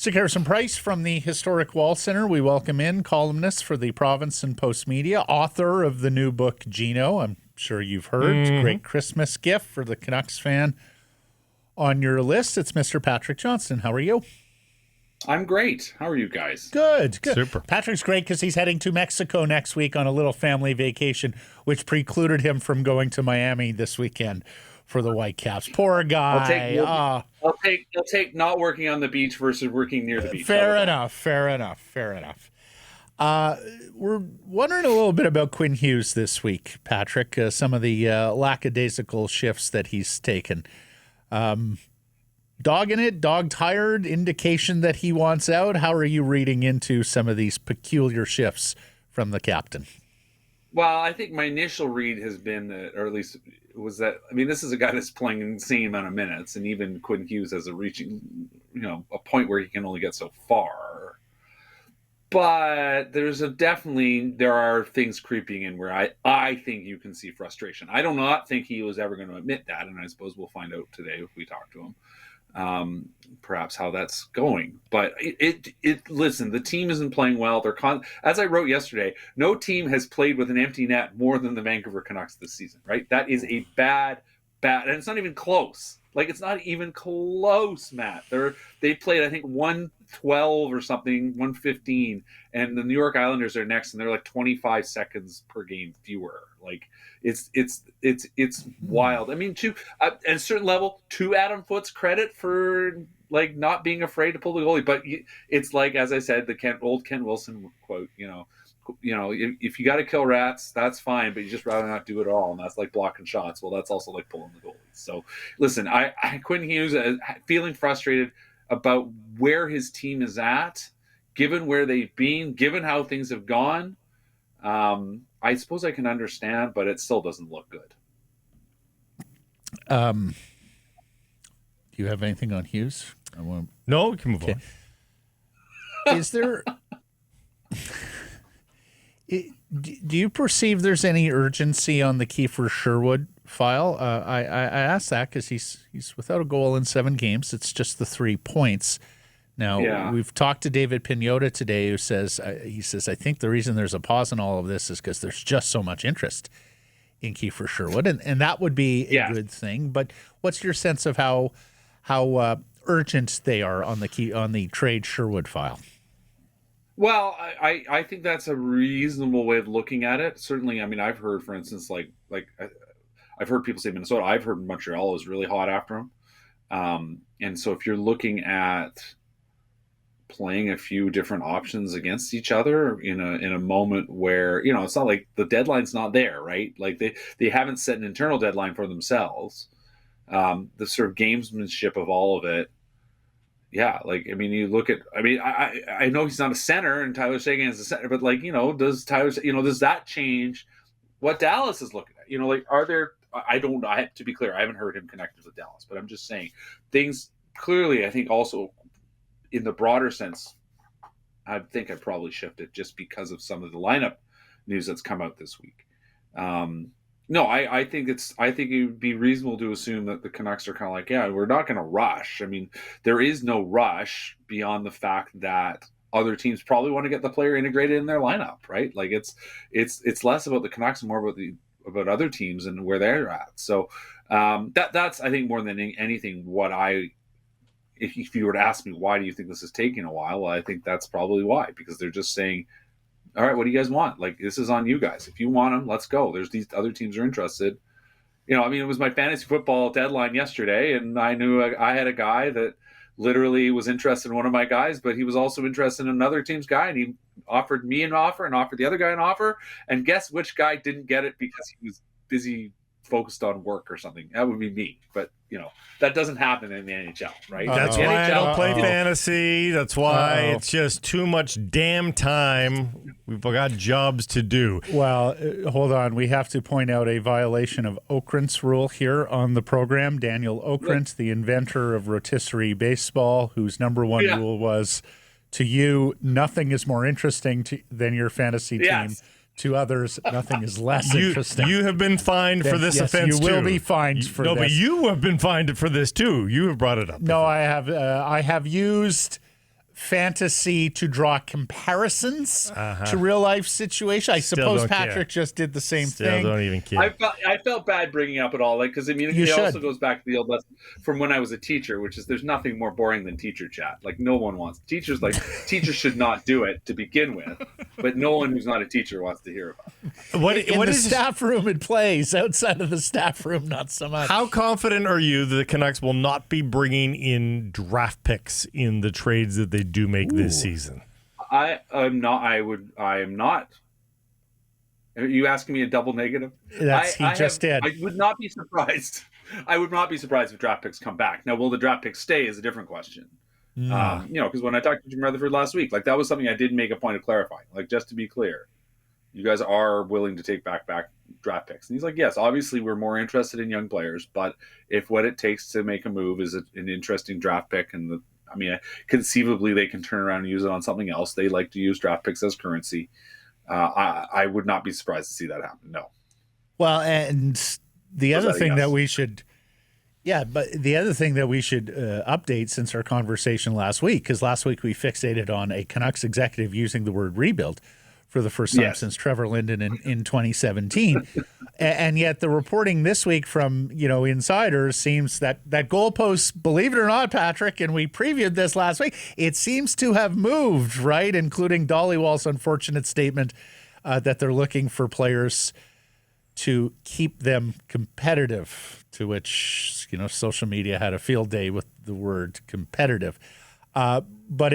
So Harrison Price from the Historic Wall Center. We welcome in columnist for the Province and Postmedia, author of the new book, Gino. I'm sure you've heard. Great Christmas gift for the Canucks fan on your list. It's Mr. Patrick Johnston. How are you? I'm great. How are you guys? Good. Super. Patrick's great because he's heading to Mexico next week on a little family vacation, which precluded him from going to Miami this weekend for the Whitecaps. Poor guy. I'll take not working on the beach versus working near the beach. Fair enough. We're wondering a little bit about Quinn Hughes this week, Patrick. Some of the lackadaisical shifts that he's taken. Dogging it, dog-tired, indication that he wants out. How are you reading into some of these peculiar shifts from the captain? Well, I think my initial read has been that, or at least was that, I mean, this is a guy that's playing an insane amount of minutes, and even Quinn Hughes has reaching, a point where he can only get so far. But there are things creeping in where I think you can see frustration. I do not think he was ever going to admit that, and I suppose we'll find out today if we talk to him. Perhaps how that's going, but listen, the team isn't playing well. As I wrote yesterday, no team has played with an empty net more than the Vancouver Canucks this season, right? That is a bad, and it's not even close. Like, it's not even close, Matt. They played, I think, 112 or something, 115, and the New York Islanders are next, and they're like 25 seconds per game fewer. Like, it's wild. I mean, at a certain level, to Adam Foote's credit for like not being afraid to pull the goalie, but it's like, as I said, the old Ken Wilson quote, if you got to kill rats, that's fine, but you just rather not do it all, and that's like blocking shots. Well, that's also like pulling the goalies. So, listen, Quinn Hughes feeling frustrated about where his team is at, given where they've been, given how things have gone. I suppose I can understand, but it still doesn't look good. Do you have anything on Hughes? No, we can move on. Is there... Do you perceive there's any urgency on the Kiefer Sherwood file? I asked that because he's without a goal in 7 games. It's just the 3 points. Now, We've talked to David Pignotta today, who says, I think the reason there's a pause in all of this is because there's just so much interest in Kiefer Sherwood, and that would be a good thing. But what's your sense of how urgent they are on the trade Sherwood file? Well, I think that's a reasonable way of looking at it. Certainly, I mean, I've heard, for instance, like I've heard people say Minnesota. I've heard Montreal is really hot after him. And so if you're looking at playing a few different options against each other in a moment where, it's not like the deadline's not there, right? Like they haven't set an internal deadline for themselves. The sort of gamesmanship of all of it. Yeah, like, I mean, you look at, I know he's not a center and Tyler Seguin is a center, but like, does that change what Dallas is looking at? Like, are there, I don't know, to be clear, I haven't heard him connected with Dallas, but I'm just saying things clearly, I think also in the broader sense, I think I'd probably shift it just because of some of the lineup news that's come out this week. No, I think it would be reasonable to assume that the Canucks are kind of like, we're not going to rush. I mean, there is no rush beyond the fact that other teams probably want to get the player integrated in their lineup, right? Like it's less about the Canucks and more about other teams and where they're at. So that's I think more than anything if you were to ask me why do you think this is taking a while, well, I think that's probably why, because they're just saying, all right, what do you guys want? Like, this is on you guys. If you want them, let's go. There's these other teams are interested. It was my fantasy football deadline yesterday, and I knew I had a guy that literally was interested in one of my guys, but he was also interested in another team's guy, and he offered me an offer and offered the other guy an offer. And guess which guy didn't get it because he was busy, focused on work or something? That would be me. But that doesn't happen in the NHL, right? That's why I don't play fantasy. That's why it's just too much damn time. We've got jobs to do. Well, hold on. We have to point out a violation of Okrent's rule here on the program. Daniel Okrent, the inventor of rotisserie baseball, whose number one rule was, to you, nothing is more interesting than your fantasy team. Yes. To others, nothing is less interesting. You have been fined for this offense, too. You will be fined for this. No, but you have been fined for this, too. You have brought it up. No, I have used fantasy to draw comparisons to real life situation. I suppose Patrick just did the same thing. Don't even care. I felt bad bringing up at all, like, because I mean, it also goes back to the old lesson from when I was a teacher, which is there's nothing more boring than teacher chat. Like, no one wants teachers should not do it to begin with, but no one who's not a teacher wants to hear about it. In the staff room it plays. Outside of the staff room, not so much. How confident are you that the Canucks will not be bringing in draft picks in the trades that they do make this season? I am not. I am not. Are you asking me a double negative? He just did. I would not be surprised. I would not be surprised if draft picks come back. Now, will the draft picks stay is a different question. Because when I talked to Jim Rutherford last week, like, that was something I did make a point of clarifying. Like, just to be clear, you guys are willing to take back draft picks. And he's like, yes, obviously we're more interested in young players, but if what it takes to make a move is an interesting draft pick, and conceivably they can turn around and use it on something else. They like to use draft picks as currency. I would not be surprised to see that happen. No. Well, and the other thing that we should update since our conversation last week, because last week we fixated on a Canucks executive using the word rebuild for the first time since Trevor Linden in 2017. And yet the reporting this week from, insiders seems that goalpost, believe it or not, Patrick, and we previewed this last week, it seems to have moved, right? Including Dollywall's unfortunate statement that they're looking for players to keep them competitive, to which, social media had a field day with the word competitive. But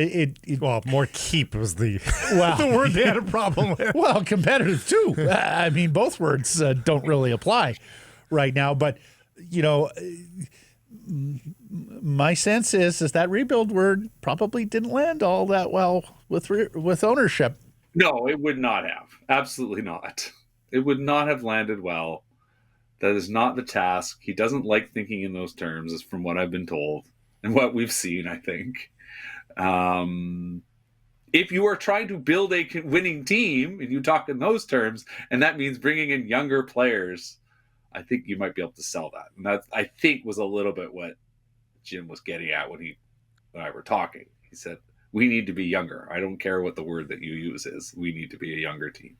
more keep was the word they had a problem with. Well, competitive too. I mean, both words don't really apply right now. But my sense is that rebuild word probably didn't land all that well with ownership. No, it would not have. Absolutely not. It would not have landed well. That is not the task. He doesn't like thinking in those terms, is from what I've been told and what we've seen, I think. If you are trying to build a winning team and you talk in those terms, and that means bringing in younger players, I think you might be able to sell that. And that, I think, was a little bit what Jim was getting at when I were talking. He said, we need to be younger. I don't care what the word that you use is. We need to be a younger team.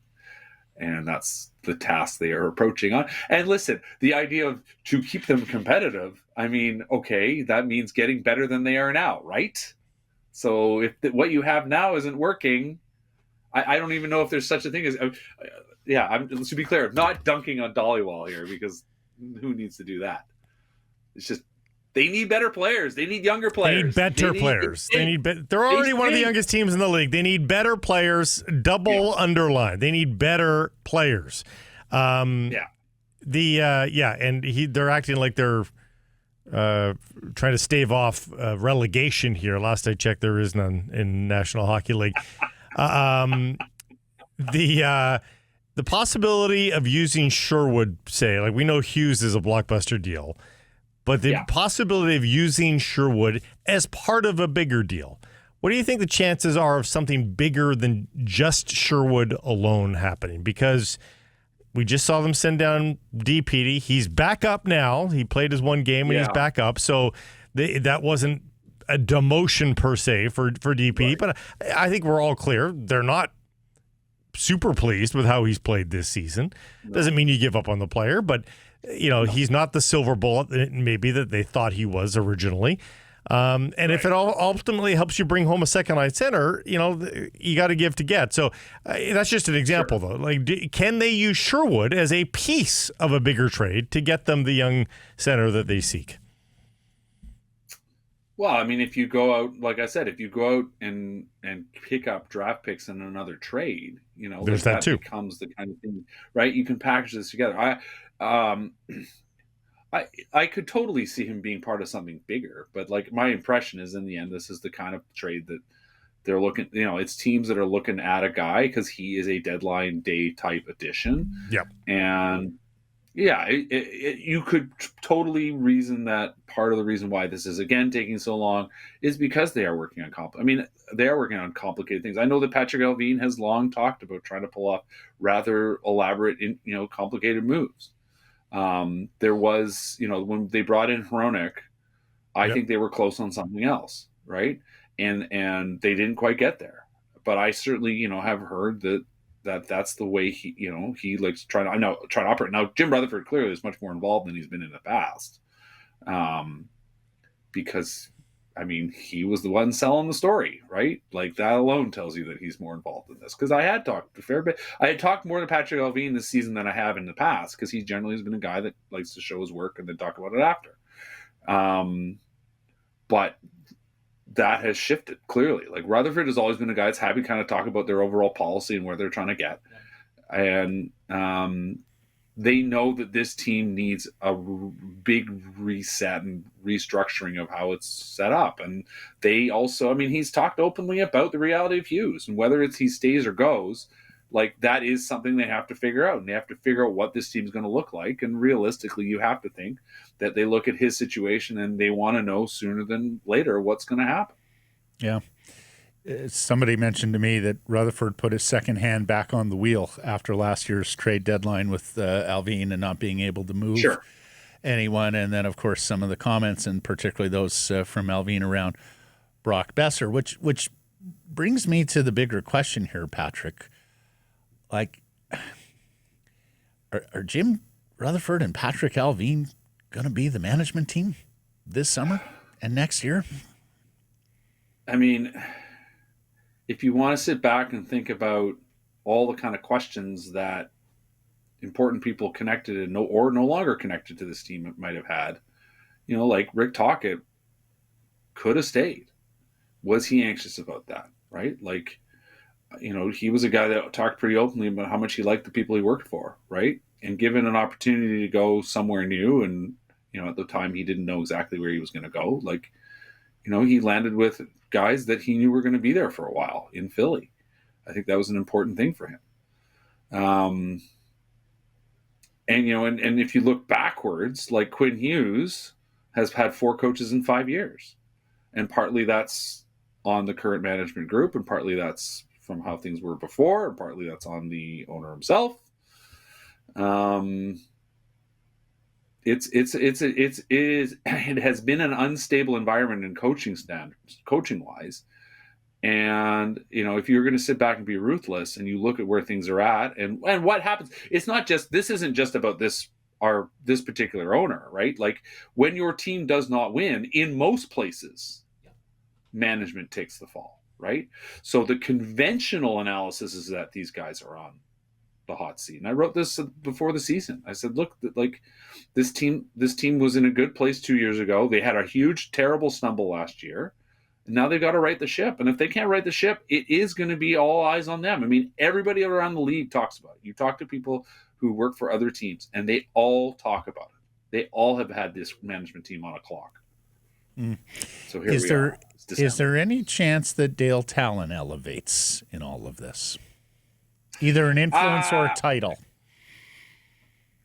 And that's the task they are approaching on. And listen, the idea of to keep them competitive, I mean, okay, that means getting better than they are now, right? So if what you have now isn't working, I don't even know if there's such a thing as, to be clear, I'm not dunking on Dollywall here, because who needs to do that? It's just, they need better players. They need younger players. They need better players. They're already one of the youngest teams in the league. They need better players. Underline. They need better players. And they're acting like they're trying to stave off relegation here. Last I checked, there is none in National Hockey League. The possibility of using Sherwood, say, like, we know Hughes is a blockbuster deal, but the possibility of using Sherwood as part of a bigger deal. What do you think the chances are of something bigger than just Sherwood alone happening? Because we just saw them send down DPD. He's back up now. He played his one game and he's back up. So that wasn't a demotion per se for DPD. Right. But I think we're all clear. They're not super pleased with how he's played this season. No. Doesn't mean you give up on the player, but he's not the silver bullet maybe that they thought he was originally. If it all ultimately helps you bring home a second line center, you got to give to get. So that's just an example, though. Like, can they use Sherwood as a piece of a bigger trade to get them the young center that they seek? Well, I mean, if you go out, like I said, if you go out and pick up draft picks in another trade, there's that too. Becomes the kind of thing, right? You can package this together. I could totally see him being part of something bigger, but like, my impression is, in the end, this is the kind of trade that they're looking, it's teams that are looking at a guy because he is a deadline day type addition. Yep. And you could totally reason that part of the reason why this is again taking so long is because they are working on complicated things. I know that Patrick Allvin has long talked about trying to pull off rather elaborate, complicated moves. There was, when they brought in Hronek, I think they were close on something else, right? And they didn't quite get there. But I certainly, have heard that's the way he likes to try to operate. Now, Jim Rutherford clearly is much more involved than he's been in the past, because he was the one selling the story, right? Like, that alone tells you that he's more involved in this. Because I had talked a fair bit. I had talked more to Patrick Alvin this season than I have in the past, because he generally has been a guy that likes to show his work and then talk about it after. But that has shifted clearly. Like, Rutherford has always been a guy that's happy to kind of talk about their overall policy and where they're trying to get. And they know that this team needs a big reset and restructuring of how it's set up. And they also, he's talked openly about the reality of Hughes, and whether he stays or goes, like, that is something they have to figure out. And they have to figure out what this team's going to look like. And realistically, you have to think that they look at his situation and they want to know sooner than later what's going to happen. Yeah. Somebody mentioned to me that Rutherford put his second hand back on the wheel after last year's trade deadline with Alvin and not being able to move anyone. And then, of course, some of the comments, and particularly those from Alvin around Brock Besser, which brings me to the bigger question here, Patrick. Like, are Jim Rutherford and Patrick Alvin going to be the management team this summer and next year? If you want to sit back and think about all the kind of questions that important people connected and no longer connected to this team might have had, like Rick Tocchet could have stayed. Was he anxious about that? Right? Like, he was a guy that talked pretty openly about how much he liked the people he worked for, right? And given an opportunity to go somewhere new, and, at the time he didn't know exactly where he was going to go, like, he landed with guys that he knew were going to be there for a while in Philly. I think that was an important thing for him. And if you look backwards, like, Quinn Hughes has had 4 coaches in 5 years. And partly that's on the current management group, and partly that's from how things were before, and partly that's on the owner himself. It has been an unstable environment in coaching wise. And, if you're going to sit back and be ruthless and you look at where things are at and what happens, this isn't just about this particular owner, right? Like, when your team does not win in most places, management takes the fall, right? So the conventional analysis is that these guys are on the hot seat. And I wrote this before the season. I said, look, like, this team was in a good place 2 years ago. They had a huge, terrible stumble last year. And now they've got to right the ship. And if they can't right the ship, it is going to be all eyes on them. Everybody around the league talks about it. You talk to people who work for other teams, and they all talk about it. They all have had this management team on a clock. So here we are. Is there any chance that Dale Talon elevates in all of this? Either an influence or a title?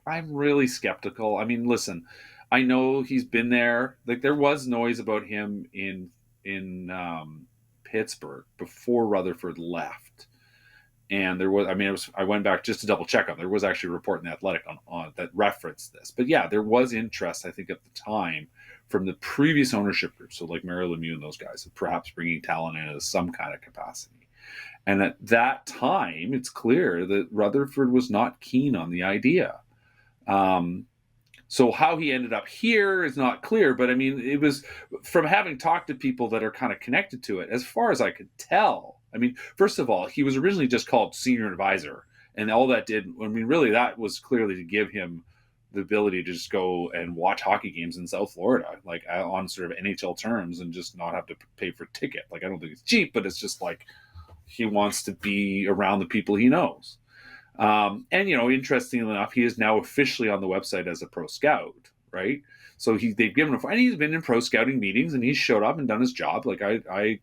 I'm really skeptical. Listen, I know he's been there. Like, there was noise about him in Pittsburgh before Rutherford left. And there was, I went back just to double check on. There was actually a report in The Athletic on that referenced this. But yeah, there was interest, I think, at the time from the previous ownership group. So like Mario Lemieux and those guys, perhaps bringing Talon in as some kind of capacity. And at that time, it's clear that Rutherford was not keen on the idea. So how he ended up here is not clear. But it was from having talked to people that are kind of connected to it, as far as I could tell. First of all, he was originally just called senior advisor. And all that did, really, that was clearly to give him the ability to just go and watch hockey games in South Florida, like on sort of NHL terms, and just not have to pay for a ticket. Like, I don't think it's cheap, but it's just like, he wants to be around the people he knows. And, interestingly enough, he is now officially on the website as a pro scout, right? So they've given him, and he's been in pro scouting meetings, and he's showed up and done his job. Like, I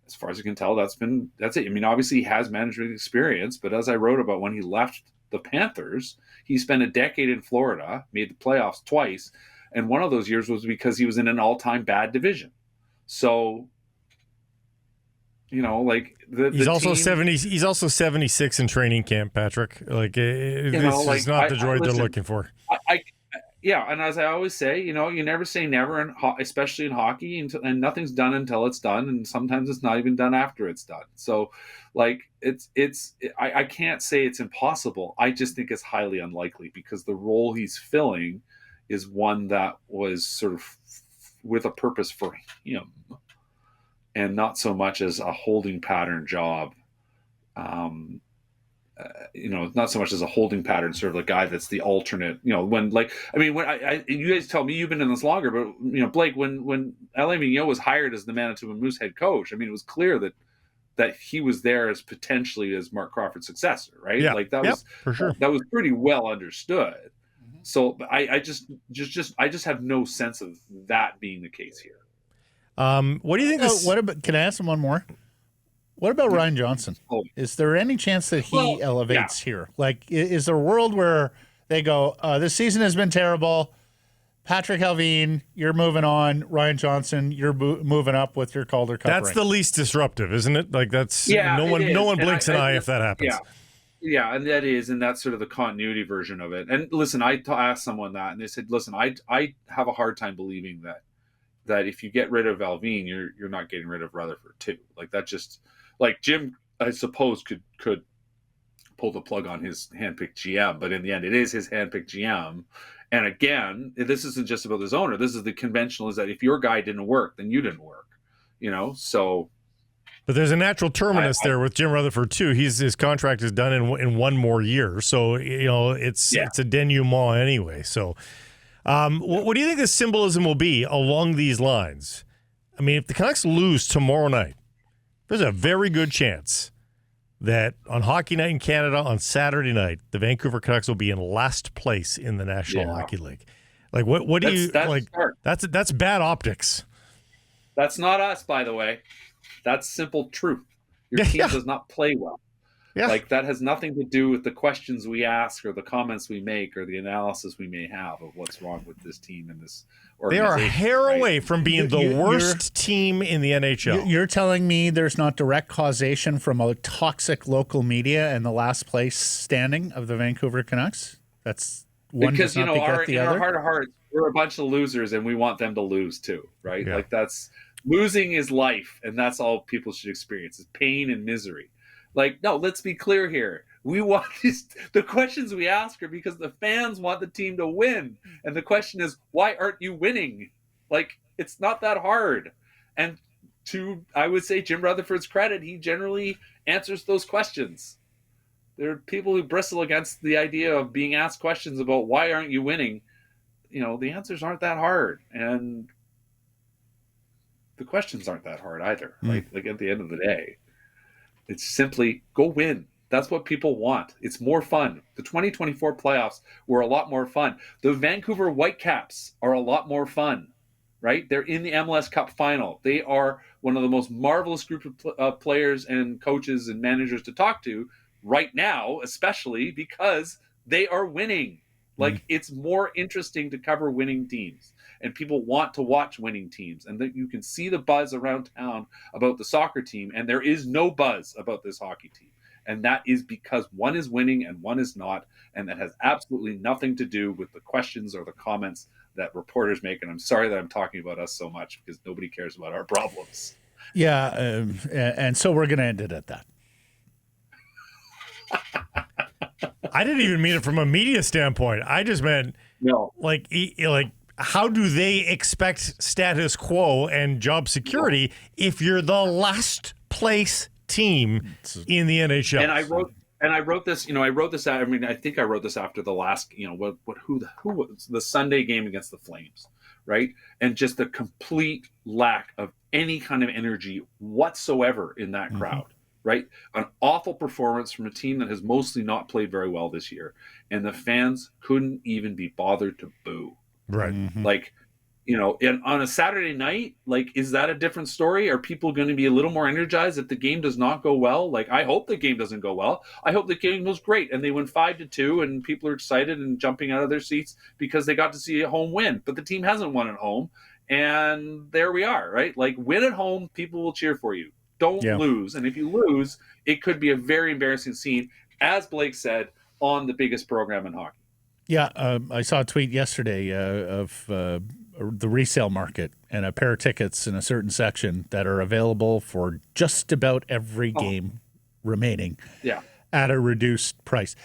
as far as I can tell, that's it. Obviously he has management experience, but as I wrote about when he left the Panthers, he spent a decade in Florida, made the playoffs twice. And one of those years was because he was in an all-time bad division. So, like he's also 70. He's also 76 in training camp, Patrick. Like, this is not the droid they're looking for. Yeah, and as I always say, you never say never, especially in hockey, and nothing's done until it's done, and sometimes it's not even done after it's done. So, like, I can't say it's impossible. I just think it's highly unlikely because the role he's filling is one that was sort of with a purpose for him, and not so much as a holding pattern job. Um, not so much as a holding pattern, sort of a guy that's the alternate, when you guys tell me you've been in this longer, but Blake, when Alain Vigneault was hired as the Manitoba Moose head coach, it was clear that he was there as potentially as Mark Crawford's successor, right? Yeah. Like that Yep, was for sure. that was pretty well understood. So I just have no sense of that being the case here. What do you think? Can I ask him one more? What about Ryan Johnston? Is there any chance that he elevates here? Like, is there a world where they go, this season has been terrible. Patrick Halveen, you're moving on. Ryan Johnston, you're moving up with your Calder Cup That's ring. the least disruptive, isn't it? Like, that's no one blinks an eye if that happens. Yeah, and that's sort of the continuity version of it. And listen, I asked someone that, and they said, listen, I have a hard time believing that if you get rid of Halveen, you're not getting rid of Rutherford too. Like that just. Like Jim, I suppose, could pull the plug on his handpicked GM, but in the end, it is his handpicked GM. And again, this isn't just about his owner. This is the conventional: is that if your guy didn't work, then you didn't work. So. But there's a natural terminus there with Jim Rutherford too. His contract is done in one more year, so it's a denouement anyway. So, what do you think the symbolism will be along these lines? I mean, if the Canucks lose tomorrow night, there's a very good chance that on Hockey Night in Canada on Saturday night, the Vancouver Canucks will be in last place in the National Hockey League. Like, what do you like? That's bad optics. That's not us, by the way. That's simple truth. Your team does not play well. Yeah. Like that has nothing to do with the questions we ask or the comments we make or the analysis we may have of what's wrong with this team and this organization. They are a hair away from being the worst team in the NHL. You're telling me there's not direct causation from a toxic local media and the last place standing of the Vancouver Canucks? That's one because in our heart of hearts, we're a bunch of losers and we want them to lose too, right? Yeah. Like losing is life, and that's all people should experience is pain and misery. Like, no, let's be clear here. We want the questions we ask are because the fans want the team to win. And the question is, why aren't you winning? Like, it's not that hard. And I would say Jim Rutherford's credit, he generally answers those questions. There are people who bristle against the idea of being asked questions about why aren't you winning. The answers aren't that hard. And the questions aren't that hard either, right? Like at the end of the day. It's simply go win. That's what people want. It's more fun. The 2024 playoffs were a lot more fun. The Vancouver Whitecaps are a lot more fun, right? They're in the MLS Cup final. They are one of the most marvelous group of players and coaches and managers to talk to right now, especially because they are winning. Like it's more interesting to cover winning teams. And people want to watch winning teams. And that you can see the buzz around town about the soccer team. And there is no buzz about this hockey team. And that is because one is winning and one is not. And that has absolutely nothing to do with the questions or the comments that reporters make. And I'm sorry that I'm talking about us so much because nobody cares about our problems. Yeah. And so we're going to end it at that. I didn't even mean it from a media standpoint. I just meant like how do they expect status quo and job security if you're the last place team in the NHL? And I wrote this. I wrote this. I think I wrote this after the last. Who was the Sunday game against the Flames, right? And just the complete lack of any kind of energy whatsoever in that crowd. Right? An awful performance from a team that has mostly not played very well this year. And the fans couldn't even be bothered to boo. Right. Like, and on a Saturday night, like, is that a different story? Are people going to be a little more energized if the game does not go well? Like, I hope the game doesn't go well. I hope the game goes great and they win 5-2 and people are excited and jumping out of their seats because they got to see a home win. But the team hasn't won at home. And there we are, right? Like, win at home, people will cheer for you. Don't lose. And if you lose, it could be a very embarrassing scene, as Blake said, on the biggest program in hockey. Yeah, I saw a tweet yesterday of the resale market and a pair of tickets in a certain section that are available for just about every game remaining. Yeah. At a reduced price.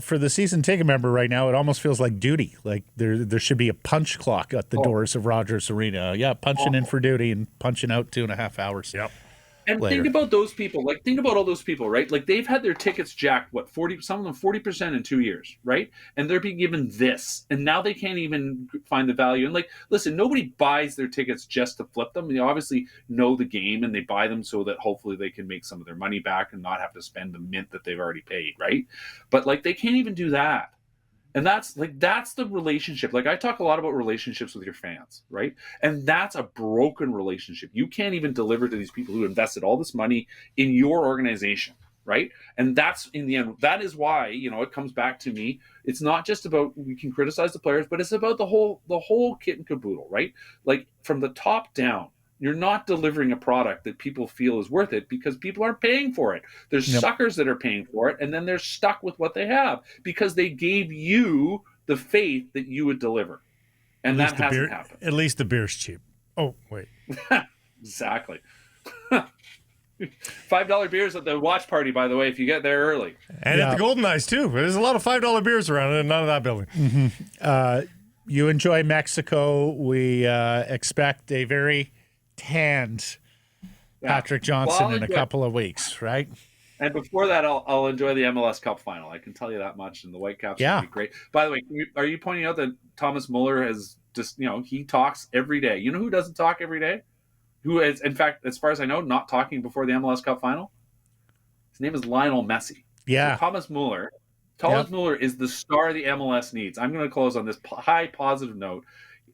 For the season ticket member right now, it almost feels like duty. Like there should be a punch clock at the doors of Rogers Arena. Yeah, punching in for duty and punching out 2.5 hours. Yep. And later. think about those people. Like, think about all those people, right? Like, they've had their tickets jacked, 40, some of them 40% in 2 years, right? And they're being given this. And now they can't even find the value. And, like, listen, nobody buys their tickets just to flip them. They obviously know the game and they buy them so that hopefully they can make some of their money back and not have to spend the mint that they've already paid, right? But, like, they can't even do that. And that's the relationship. Like, I talk a lot about relationships with your fans, right? And that's a broken relationship. You can't even deliver to these people who invested all this money in your organization, right? And that's, in the end, that is why, it comes back to me. It's not just about, we can criticize the players, but it's about the whole kit and caboodle, right? Like, from the top down. You're not delivering a product that people feel is worth it because people aren't paying for it. There's suckers that are paying for it, and then they're stuck with what they have because they gave you the faith that you would deliver. And that hasn't happened. At least the beer's cheap. Oh, wait. Exactly. $5 beers at the watch party, by the way, if you get there early. And at the Golden Eyes, too. There's a lot of $5 beers around in none of that building. Mm-hmm. You enjoy Mexico. We expect a very tanned Patrick Johnston in a couple of weeks, right? And before that, I'll enjoy the MLS Cup final. I can tell you that much. And the Whitecaps will be great. By the way, are you pointing out that Thomas Muller has just, he talks every day? You know who doesn't talk every day? Who is, in fact, as far as I know, not talking before the MLS Cup final? His name is Lionel Messi. Yeah. So Thomas Muller is the star the MLS needs. I'm going to close on this high positive note.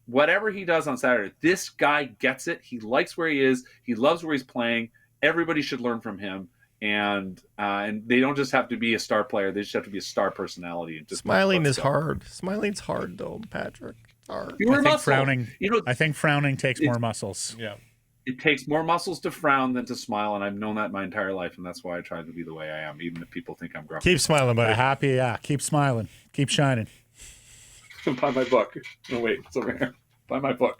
Whatever he does on Saturday, this guy gets it. He likes where he is. He loves where he's playing. Everybody should learn from him. And they don't just have to be a star player. They just have to be a star personality. And just smiling is hard. Smiling's hard, though, Patrick. It's hard. I think frowning takes more muscles. Yeah. It takes more muscles to frown than to smile, and I've known that my entire life, and that's why I try to be the way I am, even if people think I'm grumpy. Keep smiling, buddy. Happy, keep smiling. Keep shining. Buy my book. No, wait, it's over here. Buy my book.